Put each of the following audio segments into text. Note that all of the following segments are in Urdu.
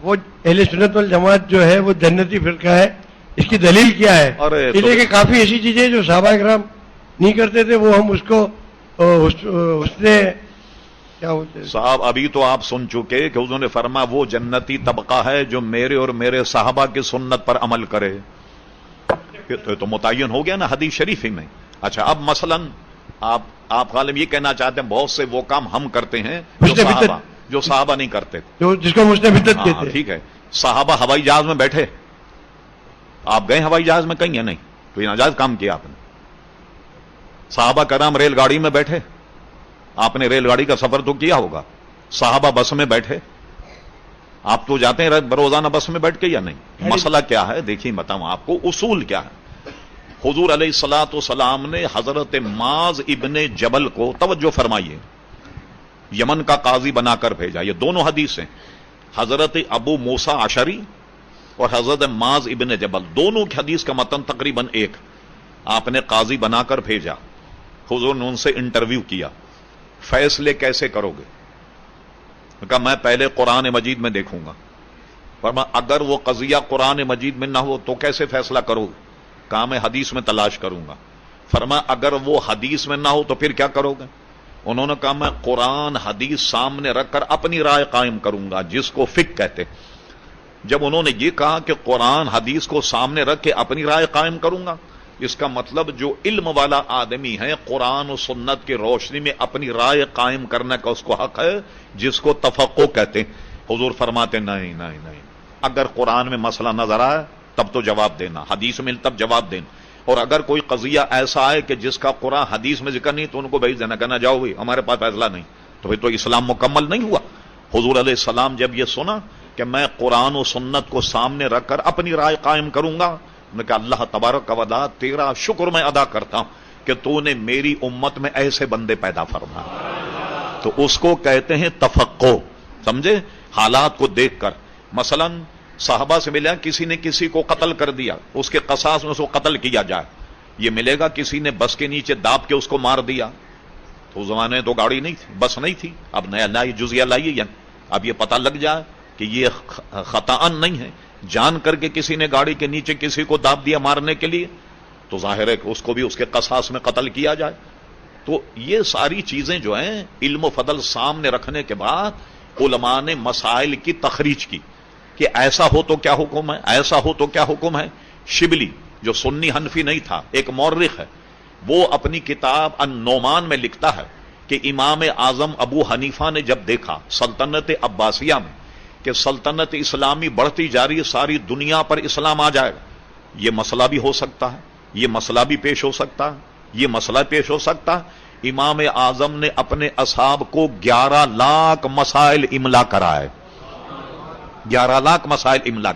وہ اہل سنت والجماعت جو ہے وہ جنتی فرقہ ہے، اس کی دلیل کیا ہے؟ اس لیے کہ کافی ایسی چیزیں جو صحابہ کرام نہیں کرتے تھے وہ ہم اس کو حسن کیا ہوتے صاحب ابھی تو آپ سن چکے کہ حضور نے فرمایا وہ جنتی طبقہ ہے جو میرے اور میرے صحابہ کی سنت پر عمل کرے، تو متعین ہو گیا نا حدیث شریف ہی میں۔ اچھا اب مثلا آپ غالب یہ کہنا چاہتے ہیں بہت سے وہ کام ہم کرتے ہیں جو صحابہ نہیں کرتے، جس کو مسلم بدعت کہتے ہیں۔ ٹھیک ہے، صحابہ ہوائی جہاز میں بیٹھے، آپ گئے ہوائی جہاز میں کہیں یا نہیں؟ تو یہ ناجائز کام کیا آپ نے۔ صحابہ کرام ریل گاڑی میں بیٹھے، آپ نے ریل گاڑی کا سفر تو کیا ہوگا۔ صحابہ بس میں بیٹھے، آپ تو جاتے ہیں روزانہ بس میں بیٹھ کے یا نہیں؟ مسئلہ کیا ہے دیکھیں بتاؤں آپ کو، اصول کیا ہے۔ حضور علیہ الصلوۃ والسلام نے حضرت معاذ ابن جبل کو، توجہ فرمائیے، یمن کا قاضی بنا کر بھیجا۔ یہ دونوں حدیث ہیں، حضرت ابو موسیٰ اشعری اور حضرت معاذ ابن جبل، دونوں کی حدیث کا متن تقریباً ایک۔ آپ نے قاضی بنا کر بھیجا، حضور نے ان سے انٹرویو کیا، فیصلے کیسے کرو گے؟ کہا میں پہلے قرآن مجید میں دیکھوں گا، فرمایا اگر وہ قضیہ قرآن مجید میں نہ ہو تو کیسے فیصلہ کرو گے؟ کہا میں حدیث میں تلاش کروں گا۔ فرمایا اگر وہ حدیث میں نہ ہو تو پھر کیا کرو گے؟ انہوں نے کہا میں قرآن حدیث سامنے رکھ کر اپنی رائے قائم کروں گا، جس کو فقہ کہتے۔ جب انہوں نے یہ کہا کہ قرآن حدیث کو سامنے رکھ کے اپنی رائے قائم کروں گا، اس کا مطلب جو علم والا آدمی ہے قرآن و سنت کی روشنی میں اپنی رائے قائم کرنے کا اس کو حق ہے، جس کو تفقہ کہتے ہیں۔ حضور فرماتے نہیں نہیں نہیں، اگر قرآن میں مسئلہ نظر آئے تب تو جواب دینا، حدیث میں تب جواب دینا، اور اگر کوئی قضیہ ایسا ہے کہ جس کا قرآن حدیث میں ذکر نہیں تو ان کو بھیج دینا، کہنا جاؤ بھائی ہمارے پاس فیصلہ نہیں، تو پھر تو اسلام مکمل نہیں ہوا۔ حضور علیہ السلام جب یہ سنا کہ میں قرآن و سنت کو سامنے رکھ کر اپنی رائے قائم کروں گا، میں کہا اللہ تبارک و تعالی تیرا شکر میں ادا کرتا ہوں کہ تو نے میری امت میں ایسے بندے پیدا فرمائے۔ تو اس کو کہتے ہیں تفقہ، سمجھے؟ حالات کو دیکھ کر، مثلا صحابہ سے ملا کسی نے کسی کو قتل کر دیا، اس کے قصاص میں اس کو قتل کیا جائے، یہ ملے گا کسی نے بس کے نیچے داب کے اس کو مار دیا، تو زمانے میں تو گاڑی نہیں تھی، بس نہیں تھی، اب نیا نیا جزیہ لائیے، یا اب یہ پتہ لگ جائے کہ یہ خطأً نہیں ہے، جان کر کے کسی نے گاڑی کے نیچے کسی کو داب دیا مارنے کے لیے، تو ظاہر ہے کہ اس کو بھی اس کے قصاص میں قتل کیا جائے۔ تو یہ ساری چیزیں جو ہیں علم و فضل سامنے رکھنے کے بعد علماء نے مسائل کی تخریج کی کہ ایسا ہو تو کیا حکم ہے، ایسا ہو تو کیا حکم ہے۔ شبلی جو سنی حنفی نہیں تھا، ایک مورخ ہے، وہ اپنی کتاب النعمان میں لکھتا ہے کہ امام اعظم ابو حنیفہ نے جب دیکھا سلطنت عباسیہ میں کہ سلطنت اسلامی بڑھتی جا رہی ہے، ساری دنیا پر اسلام آ جائے گا، یہ مسئلہ بھی ہو سکتا ہے، یہ مسئلہ بھی پیش ہو سکتا ہے، یہ مسئلہ پیش ہو سکتا ہے۔ امام اعظم نے اپنے اصحاب کو 11 لاکھ مسائل املا کرائے، 11 لاکھ مسائل املا۔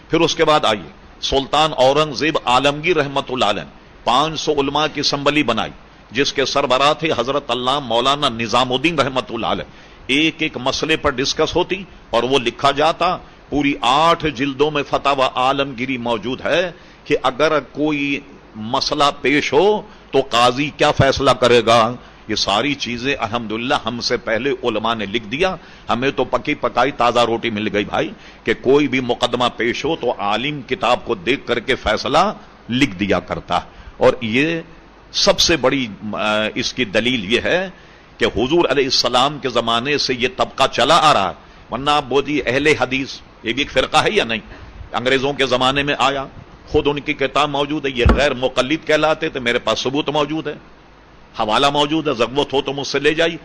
پھر اس کے بعد آئیے سلطان اورنگزیب عالمگیر رحمت اللہ علیہ 500 علماء کی اسمبلی بنائی، جس کے سربراہ تھے حضرت علامہ مولانا نظام الدین رحمت اللہ علیہ۔ ایک ایک مسئلے پر ڈسکس ہوتی اور وہ لکھا جاتا، پوری 8 جلدوں میں فتاوی عالمگیری موجود ہے کہ اگر کوئی مسئلہ پیش ہو تو قاضی کیا فیصلہ کرے گا۔ یہ ساری چیزیں الحمدللہ ہم سے پہلے علماء نے لکھ دیا، ہمیں تو پکی پکائی تازہ روٹی مل گئی بھائی، کہ کوئی بھی مقدمہ پیش ہو تو عالم کتاب کو دیکھ کر کے فیصلہ لکھ دیا کرتا۔ اور یہ سب سے بڑی اس کی دلیل یہ ہے کہ حضور علیہ السلام کے زمانے سے یہ طبقہ چلا آ رہا ہے، ورنہ آپ بولیے اہل حدیث یہ بھی ایک فرقہ ہے یا نہیں؟ انگریزوں کے زمانے میں آیا، خود ان کی کتاب موجود ہے، یہ غیر مقلد کہلاتے تھے، میرے پاس ثبوت موجود ہے، حوالہ موجود ہے، ضرورت ہو تو مجھ سے لے جائیے۔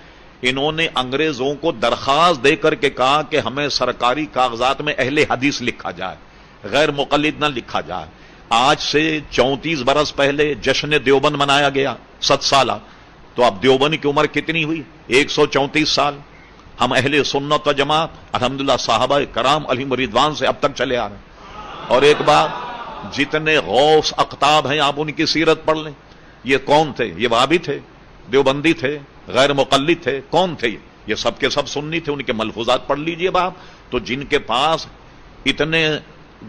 انہوں نے انگریزوں کو درخواست دے کر کے کہا کہ ہمیں سرکاری کاغذات میں اہل حدیث لکھا جائے، غیر مقلد نہ لکھا جائے۔ آج سے 34 برس پہلے جشن دیوبند منایا گیا 7 سالہ، تو اب دیوبند کی عمر کتنی ہوئی؟ 134 سال۔ ہم اہل سنت و جماعت الحمدللہ صحابہ کرام علیہم رضوان سے اب تک چلے آ رہے ہیں۔ اور ایک بات، جتنے غوث اقطاب ہیں آپ ان کی سیرت پڑھ لیں، یہ کون تھے؟ یہ وہابی تھے، دیوبندی تھے، غیر مقلد تھے، کون تھے؟ یہ سب کے سب سنی تھے، ان کے ملفوظات پڑھ لیجئے باپ۔ تو جن کے پاس اتنے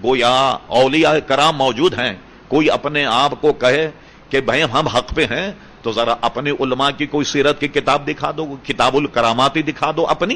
گویا اولیاء کرام موجود ہیں، کوئی اپنے آپ کو کہے کہ بھائی ہم حق پہ ہیں، تو ذرا اپنے علماء کی کوئی سیرت کی کتاب دکھا دو، کتاب الکرامات ہی دکھا دو اپنی،